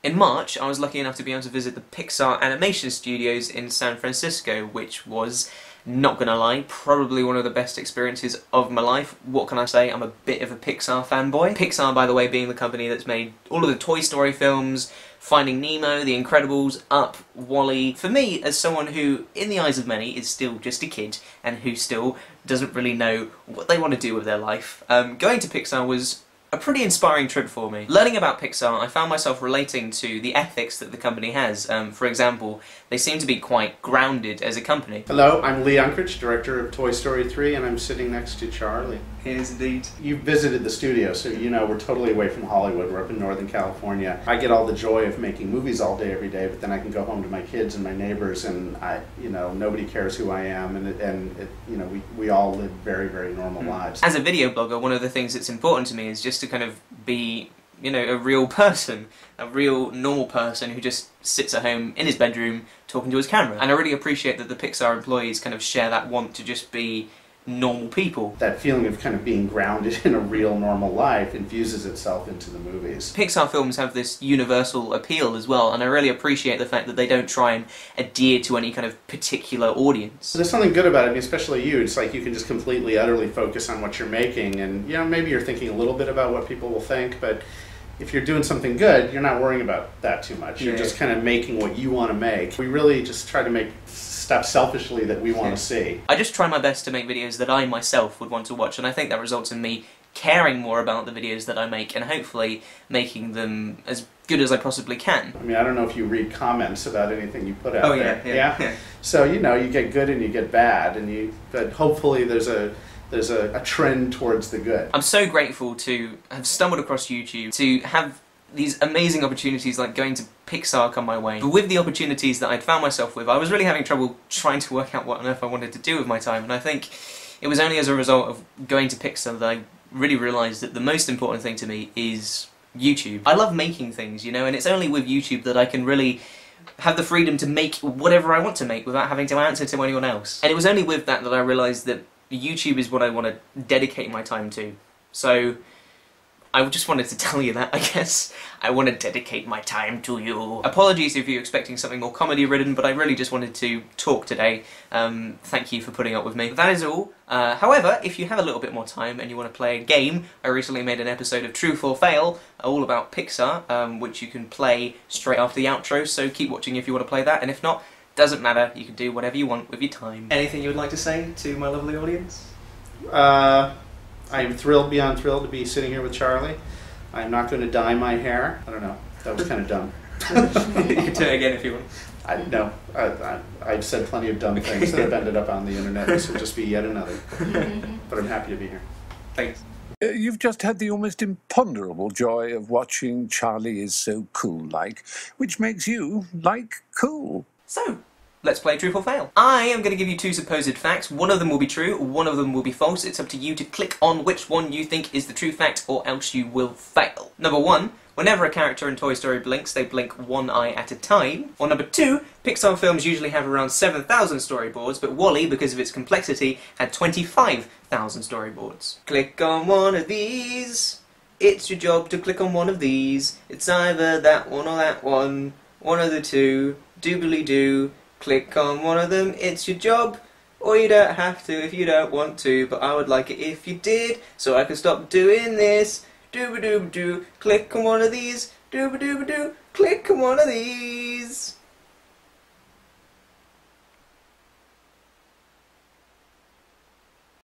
In March, I was lucky enough to be able to visit the Pixar Animation Studios in San Francisco, which was, not gonna lie, probably one of the best experiences of my life. What can I say? I'm a bit of a Pixar fanboy. Pixar, by the way, being the company that's made all of the Toy Story films, Finding Nemo, The Incredibles, Up, WALL-E. For me, as someone who, in the eyes of many, is still just a kid, and who still doesn't really know what they want to do with their life, going to Pixar was a pretty inspiring trip for me. Learning about Pixar, I found myself relating to the ethics that the company has. For example, they seem to be quite grounded as a company. Hello, I'm Lee Unkrich, director of Toy Story 3, and I'm sitting next to Charlie. He is indeed. You visited the studio, so you know we're totally away from Hollywood. We're up in Northern California. I get all the joy of making movies all day, every day, but then I can go home to my kids and my neighbors, and nobody cares who I am, and we all live very, very normal lives. As a video blogger, one of the things that's important to me is just to kind of be, a real person, a real normal person who just sits at home in his bedroom talking to his camera. And I really appreciate that the Pixar employees kind of share that want to just be normal people. That feeling of kind of being grounded in a real normal life infuses itself into the movies. Pixar films have this universal appeal as well, and I really appreciate the fact that they don't try and adhere to any kind of particular audience. So there's something good about it, especially you. It's like you can just completely, utterly focus on what you're making, and maybe you're thinking a little bit about what people will think, but if you're doing something good, you're not worrying about that too much. You're just kind of making what you want to make. We really just try to make stuff selfishly that we want to see. I just try my best to make videos that I myself would want to watch, and I think that results in me caring more about the videos that I make and hopefully making them as good as I possibly can. I mean, I don't know if you read comments about anything you put out there. Yeah. So, you get good and you get bad, but hopefully there's a trend towards the good. I'm so grateful to have stumbled across YouTube, to have these amazing opportunities like going to Pixar come my way. But with the opportunities that I'd found myself with, I was really having trouble trying to work out what on earth I wanted to do with my time, and I think it was only as a result of going to Pixar that I really realised that the most important thing to me is YouTube. I love making things, and it's only with YouTube that I can really have the freedom to make whatever I want to make without having to answer to anyone else. And it was only with that that I realised that YouTube is what I want to dedicate my time to. So I just wanted to tell you that, I guess. I want to dedicate my time to you. Apologies if you're expecting something more comedy-ridden, but I really just wanted to talk today. Thank you for putting up with me. That is all. However, if you have a little bit more time and you want to play a game, I recently made an episode of Truth or Fail, all about Pixar, which you can play straight after the outro, so keep watching if you want to play that, and if not, doesn't matter, you can do whatever you want with your time. Anything you would like to say to my lovely audience? I'm thrilled, beyond thrilled, to be sitting here with Charlie. I'm not going to dye my hair. I don't know. That was kind of dumb. You can do it again if you want. I've said plenty of dumb things that have ended up on the internet. This will just be yet another. But I'm happy to be here. Thanks. You've just had the almost imponderable joy of watching Charlie Is So Cool-like, which makes you like cool. So, let's play Truth or Fail. I am going to give you two supposed facts. One of them will be true, one of them will be false. It's up to you to click on which one you think is the true fact, or else you will fail. Number one, whenever a character in Toy Story blinks, they blink one eye at a time. Or number two, Pixar films usually have around 7,000 storyboards, but WALL-E, because of its complexity, had 25,000 storyboards. Click on one of these. It's your job to click on one of these. It's either that one or that one. One of the two. Doobly-doo. Click on one of them, it's your job, or you don't have to if you don't want to, but I would like it if you did, so I can stop doing this. Dooba-dooba-doo, click on one of these, dooba-dooba-doo, click on one of these.